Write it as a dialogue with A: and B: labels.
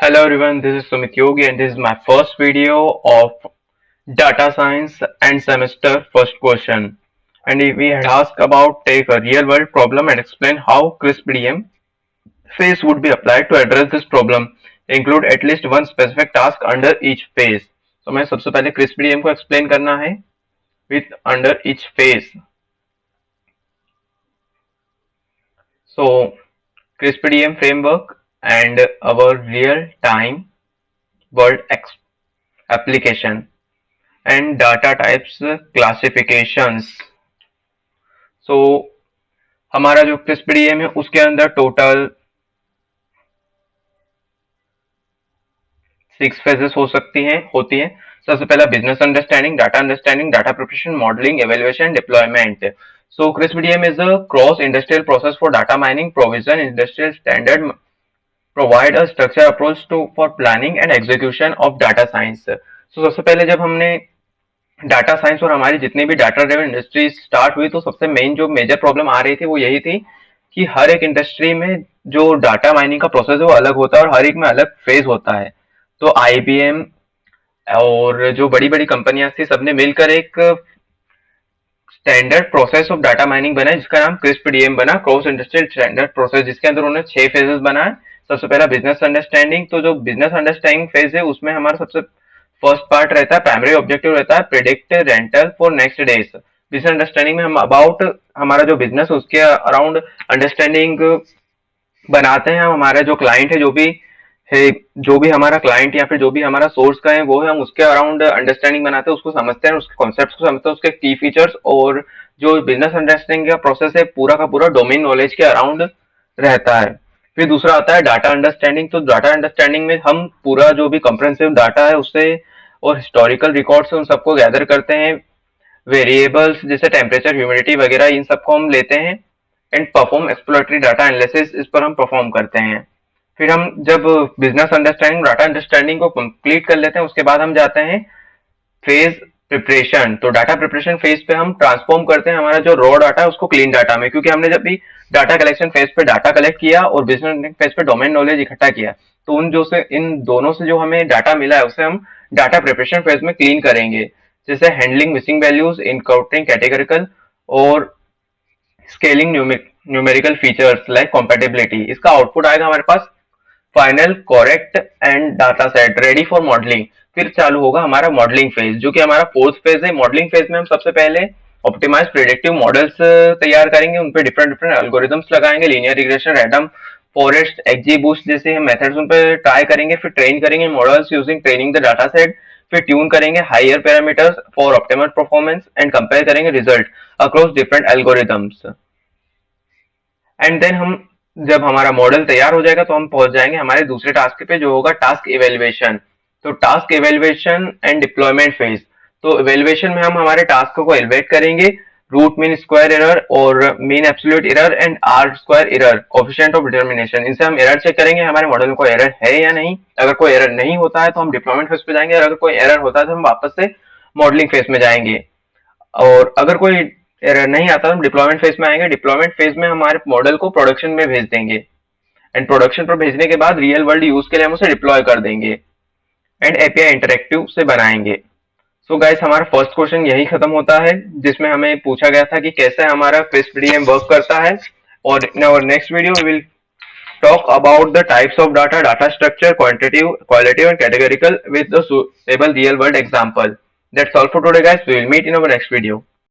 A: Hello everyone, this is Sumit Yogi and this is my first video of data science and semester first question. And we had asked about take a real world problem and explain how CRISP-DM phase would be applied to address this problem. Include at least one specific task under each phase. So मैं सबसे पहले CRISP-DM को explain करना है with under each phase. So CRISP-DM framework and our real-time world application and data types classifications. So हमारा जो CRISP-DM है उसके अंदर टोटल 6 फेजेस होती हैं। सबसे पहला business understanding, data preparation, modelling, evaluation, deployment. So CRISP-DM is a cross industrial process for data mining, provision, industrial standard, provide a structured approach for planning and execution of data science. So सबसे पहले जब हमने data science और हमारी जितनी भी data driven industry start हुई तो सबसे मेन जो मेजर प्रॉब्लम आ रही थी वो यही थी कि हर एक इंडस्ट्री में जो डाटा माइनिंग का प्रोसेस है वो अलग होता है और हर एक में अलग फेज होता है। तो आईबीएम और जो बड़ी बड़ी कंपनियां थी सबने मिलकर एक standard process of data mining बनाया जिसका नाम CRISP-DM बना, क्रॉस इंडस्ट्रियल स्टैंडर्ड प्रोसेस, जिसके अंदर उन्होंने 6 फेजेस बनाए। सबसे पहला बिजनेस अंडरस्टैंडिंग। तो जो बिजनेस अंडरस्टैंडिंग फेज है उसमें हमारा सबसे फर्स्ट पार्ट रहता है, प्राइमरी ऑब्जेक्टिव रहता है predict rental for next days. Business understanding में हम अबाउट हमारा जो बिजनेस उसके अराउंड अंडरस्टैंडिंग बनाते हैं। हम हमारा जो क्लाइंट है जो भी हमारा क्लाइंट या फिर जो भी हमारा सोर्स का है वो है, हम उसके अराउंड अंडरस्टैंडिंग बनाते हैं, उसको समझते हैं, उसके कॉन्सेप्ट को समझते हैं, उसके की फीचर्स। और जो बिजनेस अंडरस्टैंडिंग का प्रोसेस है पूरा का पूरा डोमेन नॉलेज के अराउंड रहता है। फिर दूसरा आता है डाटा अंडरस्टैंडिंग। तो डाटा अंडरस्टैंडिंग में हम पूरा जो भी कंप्रेहेंसिव डाटा है उससे और हिस्टोरिकल रिकॉर्ड्स उन सबको गैदर करते हैं। वेरिएबल्स जैसे टेम्परेचर, ह्यूमिडिटी वगैरह इन सबको हम लेते हैं and perform exploratory data analysis, इस पर हम परफॉर्म करते हैं। फिर हम जब बिजनेस अंडरस्टैंडिंग डाटा अंडरस्टैंडिंग को कंप्लीट कर लेते हैं उसके बाद हम जाते हैं फेज प्रिपरेशन। तो डाटा प्रिपरेशन फेज पे हम ट्रांसफॉर्म करते हैं हमारा जो रॉ डाटा है उसको क्लीन डाटा में, क्योंकि हमने जब भी डाटा कलेक्शन फेज पे डाटा कलेक्ट किया और बिजनेस फेज पे डोमेन नॉलेज इकट्ठा किया तो इन दोनों से जो हमें डाटा मिला है उसे हम डाटा प्रिपरेशन फेज में क्लीन करेंगे, जैसे handling missing values, encoding categorical और scaling numerical features like compatibility. इसका आउटपुट आएगा हमारे पास final correct and data set ready for modelling. फिर चालू होगा हमारा मॉडलिंग फेज जो कि हमारा फोर्थ फेज है। मॉडलिंग फेज में हम सबसे पहले ऑप्टिमाइज प्रेडिक्टिव मॉडल्स तैयार करेंगे, उन पे डिफरेंट डिफरेंट एल्गोरिथम्स लगाएंगे, linear regression, random forest, XGBoost जैसे हम मेथड्स उन पे ट्राई करेंगे। फिर ट्रेन करेंगे models using training the data set. फिर ट्यून करेंगे hyperparameters for optimal performance and compare करेंगे result across different algorithms. And then हम जब हमारा मॉडल तैयार हो जाएगा तो हम पहुंच जाएंगे हमारे दूसरे टास्क पे जो होगा टास्क इवेल्युएशन। तो task evaluation and deployment phase. तो इवेल्युएशन में हम हमारे टास्क को इवेल्युएट करेंगे, रूट मीन स्क्वायर एरर और mean absolute error and R square error, coefficient of determination. इनसे हम एरर चेक करेंगे हमारे मॉडल में कोई एरर है या नहीं। अगर कोई एरर नहीं होता है तो हम डिप्लॉयमेंट फेज पे जाएंगे और अगर कोई एरर होता है तो हम वापस से मॉडलिंग फेज में जाएंगे। और अगर कोई एरर नहीं आता तो हम डिप्लॉयमेंट फेज में आएंगे। डिप्लॉयमेंट फेज में हमारे मॉडल को प्रोडक्शन में भेज देंगे एंड प्रोडक्शन पर भेजने के बाद रियल वर्ल्ड यूज के लिए हम उसे डिप्लॉय कर देंगे एंड एपीआई इंटरेक्टिव से बनाएंगे। सो गाइस हमारा फर्स्ट क्वेश्चन यही खत्म होता है जिसमें हमें पूछा गया था कि कैसे हमारा CRISP-DM वर्क करता है। और in our next video we will talk about the types of data structure, quantitative, qualitative and categorical with the suitable real world example. That's all for today guys. We will meet in our next video.